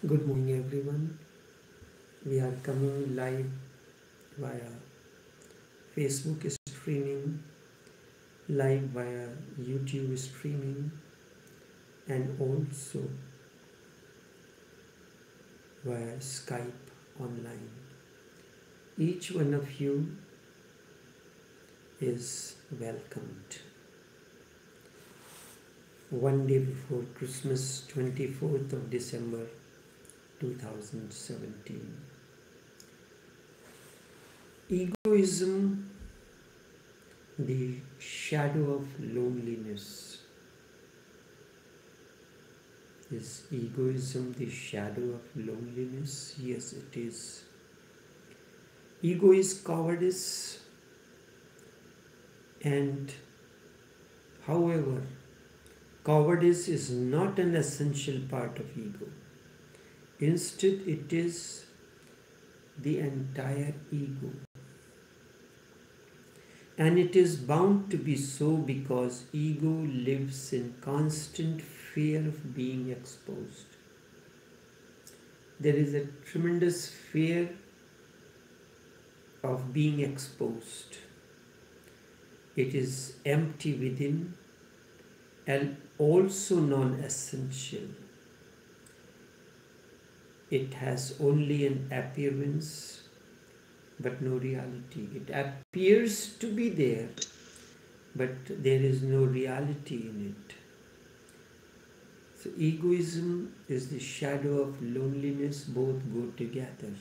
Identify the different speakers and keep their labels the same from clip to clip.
Speaker 1: Good morning, everyone. We are coming live via Facebook streaming, live via YouTube streaming, and also via Skype online. Each one of you is welcomed. One day before Christmas, 24th of December 2017. Egoism, the shadow of loneliness. Is egoism the shadow of loneliness? Yes, it is. Ego is cowardice, and however, cowardice is not an essential part of ego. Instead, it is the entire ego. And it is bound to be so because ego lives in constant fear of being exposed. There is a tremendous fear of being exposed. It is empty within and also non-essential. It has only an appearance but no reality. It appears to be there, but there is no reality in it. So egoism is the shadow of loneliness, both go together.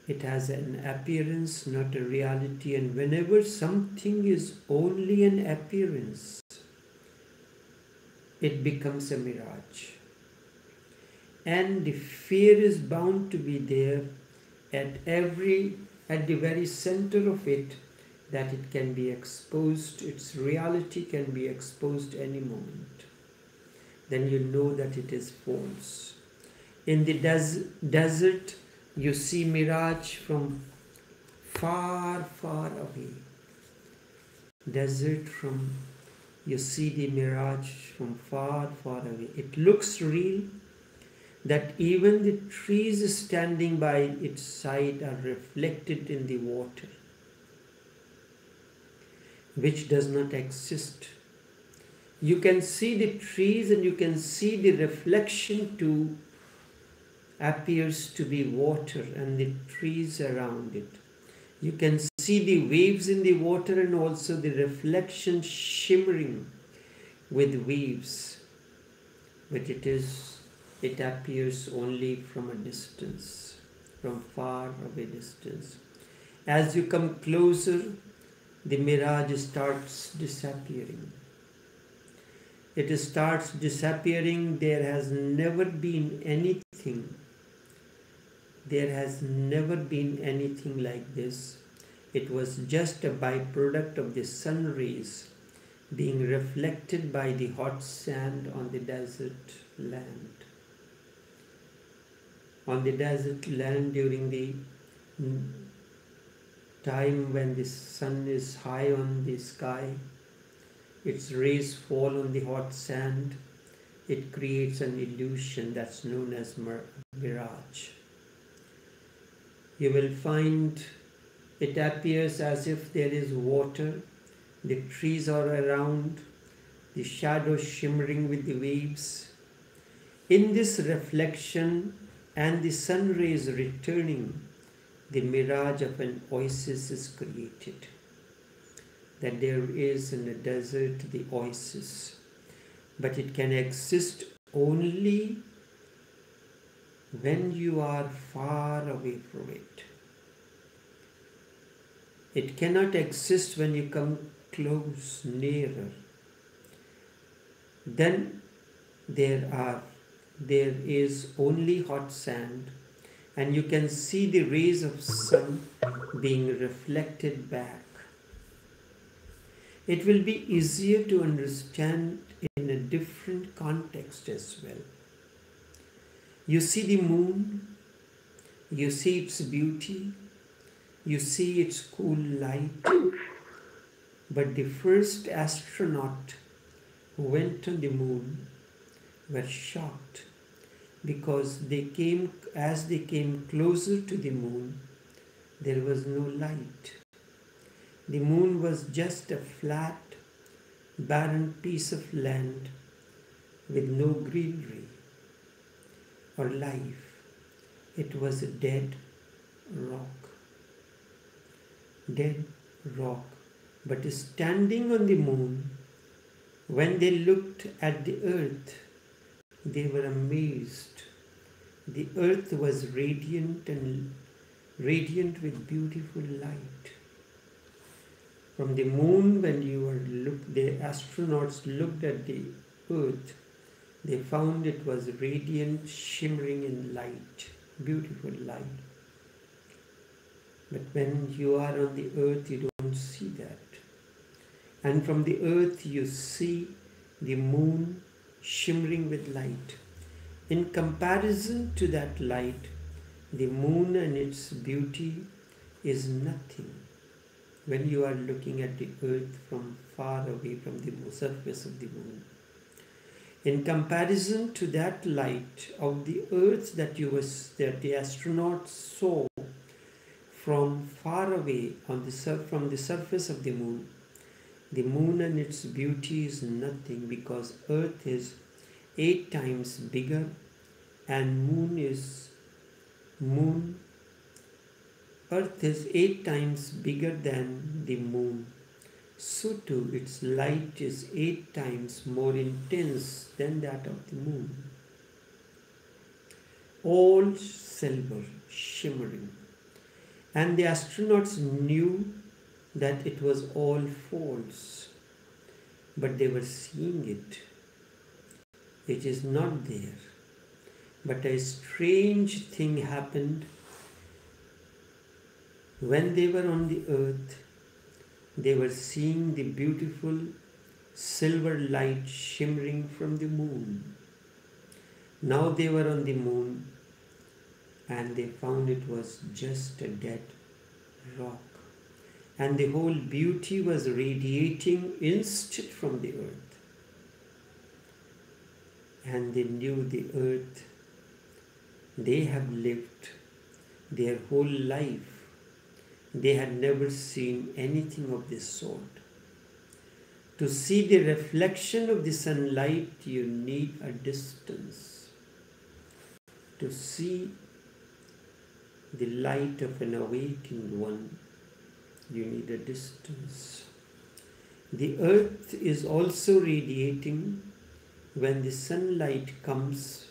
Speaker 1: It has an appearance, not a reality, and whenever something is only an appearance, it becomes a mirage. And the fear is bound to be there at the very center of it, that it can be exposed, its reality can be exposed any moment. Then you know that it is false. In the desert, you see mirage from far, far away. You see the mirage from far, far away. It looks real, that even the trees standing by its side are reflected in the water, which does not exist. You can see the trees and you can see the reflection too appears to be water and the trees around it. You can see the waves in the water and also the reflection shimmering with waves, but it appears only from a distance, from far away distance. As you come closer, the mirage starts disappearing. It starts disappearing. There has never been anything like this. It was just a byproduct of the sun rays being reflected by the hot sand on the desert land. On the desert land during the time when the sun is high on the sky, its rays fall on the hot sand. It creates an illusion that's known as mirage. You will find it appears as if there is water, the trees are around, the shadows shimmering with the waves. In this reflection and the sun rays returning, the mirage of an oasis is created. That there is in the desert the oasis, but it can exist only when you are far away from it. It cannot exist when you come close, nearer. Then there is only hot sand, and you can see the rays of sun being reflected back. It will be easier to understand in a different context as well. You see the moon, you see its beauty, you see its cool light, but the first astronaut who went on the moon were shocked because as they came closer to the moon, there was no light. The moon was just a flat, barren piece of land with no greenery or life. It was a dead rock. Dead rock. But standing on the moon, when they looked at the earth, they were amazed. The earth was radiant with beautiful light. From the moon, when the astronauts looked at the earth, they found it was radiant, shimmering in light, beautiful light. But when you are on the earth, you don't see that. And from the earth, you see the moon shimmering with light. In comparison to that light, the moon and its beauty is nothing. When you are looking at the earth from far away from the surface of the moon. In comparison to that light of the earth that the astronauts saw from far away from the surface of the moon and its beauty is nothing, because earth is 8 times bigger and earth is 8 times bigger than the moon. So too its light is 8 times more intense than that of the moon. All silver, shimmering. And the astronauts knew that it was all false, but they were seeing it. It is not there. But a strange thing happened when they were on the earth. They were seeing the beautiful silver light shimmering from the moon. Now they were on the moon and they found it was just a dead rock. And the whole beauty was radiating instead from the earth. And they knew the earth. They have lived their whole life. They had never seen anything of this sort. To see the reflection of the sunlight, you need a distance. To see the light of an awakened one, you need a distance. The earth is also radiating when the sunlight comes.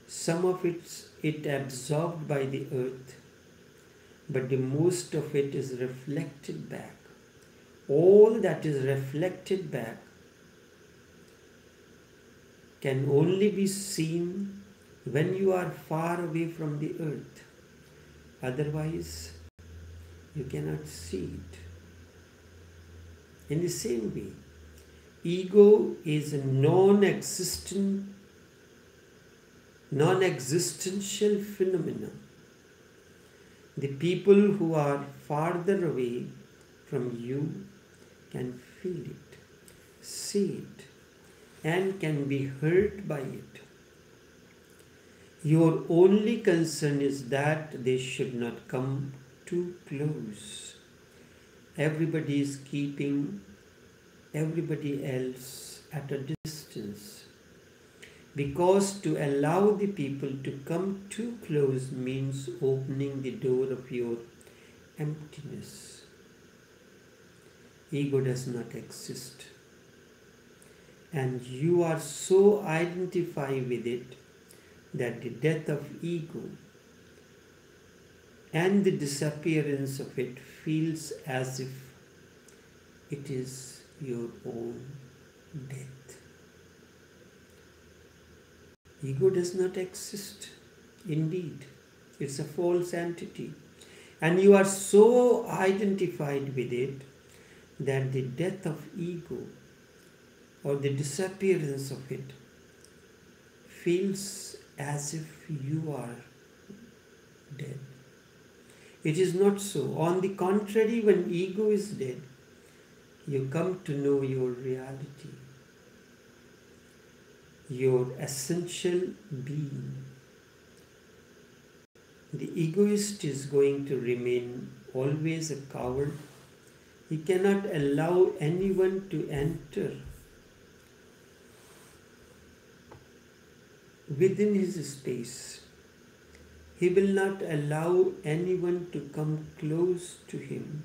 Speaker 1: Some of it absorbed by the earth, but the most of it is reflected back. All that is reflected back can only be seen when you are far away from the earth. Otherwise, you cannot see it. In the same way, ego is a non-existential phenomenon. The people who are farther away from you can feel it, see it, and can be hurt by it. Your only concern is that they should not come too close. Everybody is keeping everybody else at a distance, because to allow the people to come too close means opening the door of your emptiness. Ego does not exist, and you are so identified with it that the death of ego and the disappearance of it feels as if it is your own death. Ego does not exist. Indeed, it's a false entity. And you are so identified with it that the death of ego or the disappearance of it feels as if you are dead. It is not so. On the contrary, when ego is dead, you come to know your reality. your essential being. The egoist is going to remain always a coward. He cannot allow anyone to enter within his space. He will not allow anyone to come close to him.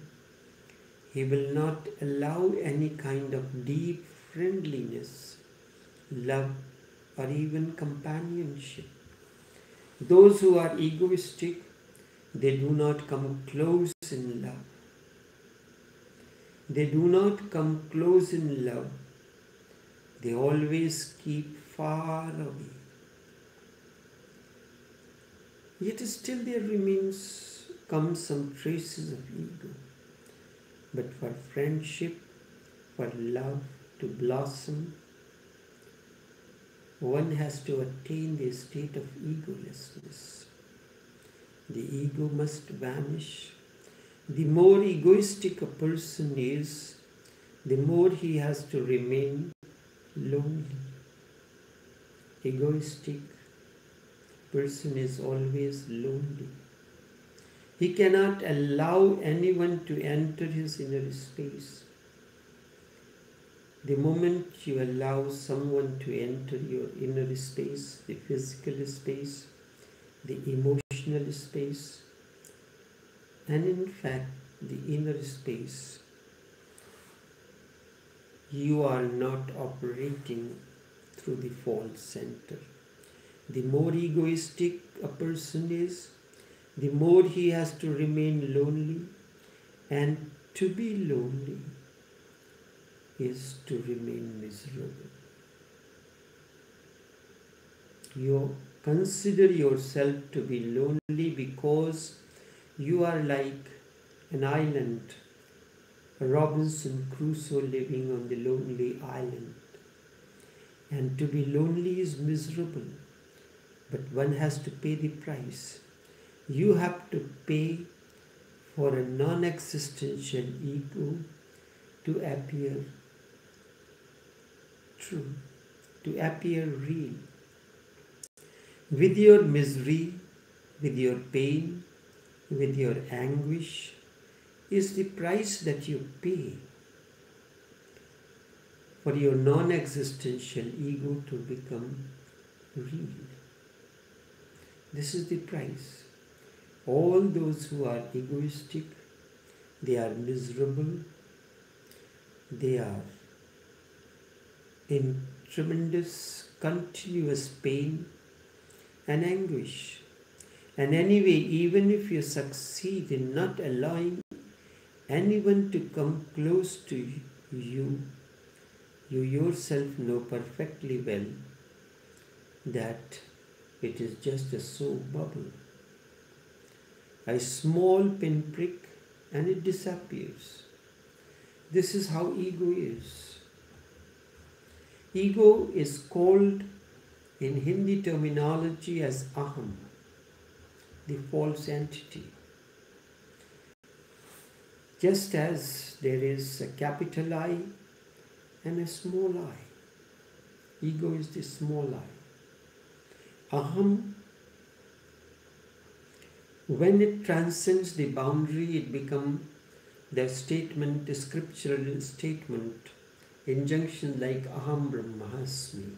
Speaker 1: He will not allow any kind of deep friendliness, love, or even companionship. Those who are egoistic, they do not come close in love. They do not come close in love. They always keep far away. Yet still there come some traces of ego. But for friendship, for love to blossom, one has to attain the state of egolessness. The ego must vanish. The more egoistic a person is, the more he has to remain lonely. Egoistic person is always lonely. He cannot allow anyone to enter his inner space. The moment you allow someone to enter your inner space, the physical space, the emotional space, and in fact the inner space, you are not operating through the false center. The more egoistic a person is, the more he has to remain lonely, and to be lonely is to remain miserable. You consider yourself to be lonely because you are like an island, a Robinson Crusoe living on the lonely island. And to be lonely is miserable, but one has to pay the price. You have to pay for a non-existential ego to appear true, to appear real. With your misery, with your pain, with your anguish, is the price that you pay for your non-existential ego to become real. This is the price. All those who are egoistic, they are miserable, they are in tremendous continuous pain and anguish. And anyway, even if you succeed in not allowing anyone to come close to you, you yourself know perfectly well that it is just a soap bubble. A small pinprick and it disappears. This is how ego is. Ego is called in Hindi terminology as aham, the false entity. Just as there is a capital I and a small I. Ego is the small I. Aham, when it transcends the boundary, it becomes the statement, the scriptural statement, injunction like Aham Brahmasmi.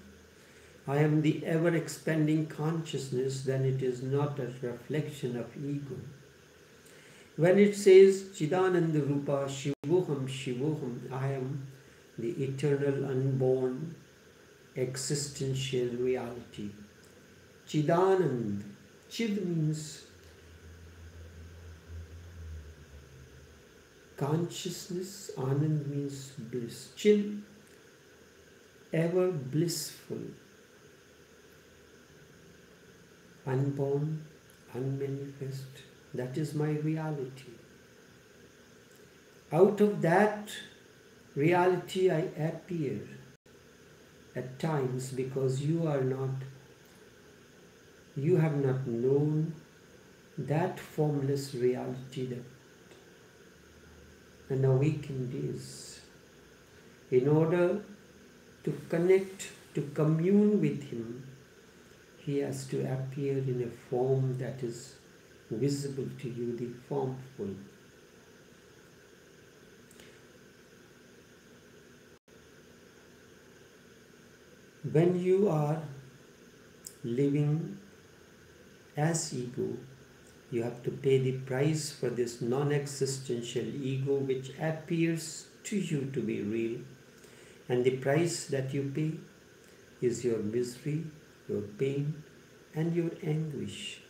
Speaker 1: I am the ever-expanding consciousness, then it is not a reflection of ego. When it says Chidananda Rupa Shivoham Shivoham, I am the eternal, unborn, existential reality. Chidanand. Chid means consciousness, Anand means bliss. Chid, ever blissful. Unborn, unmanifest. That is my reality. Out of that reality I appear at times because you have not known that formless reality that an awakened is. In order to connect to commune with him, he has to appear in a form that is visible to you, the formful. When you are living as ego, you have to pay the price for this non-existential ego which appears to you to be real. And the price that you pay is your misery, your pain, and your anguish.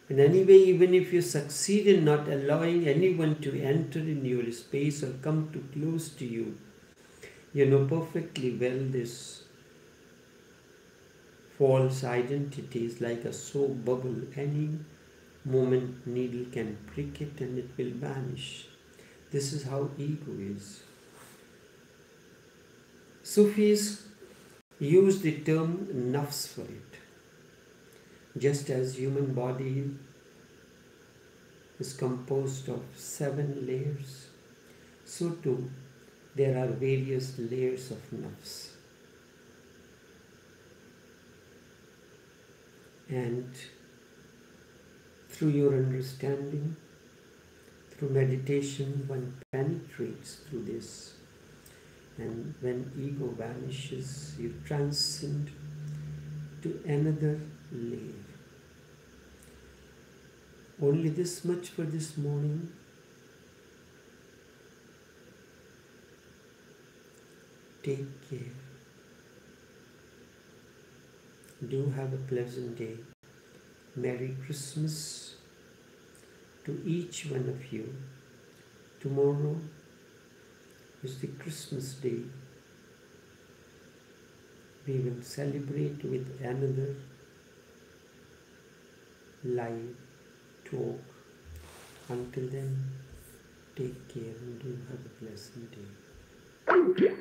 Speaker 1: And anyway, even if you succeed in not allowing anyone to enter in your space or come too close to you, you know perfectly well this false identity is like a soap bubble. Any moment needle can prick it and it will vanish. This is how ego is. Sufis use the term nafs for it. Just as human body is composed of 7 layers, so too there are various layers of nafs. And through your understanding, through meditation, one penetrates through this. And when ego vanishes, you transcend to another layer. Only this much for this morning. Take care. Do have a pleasant day. Merry Christmas to each one of you. Tomorrow is the Christmas day. We will celebrate with another live talk. Until then, take care and do have a pleasant day.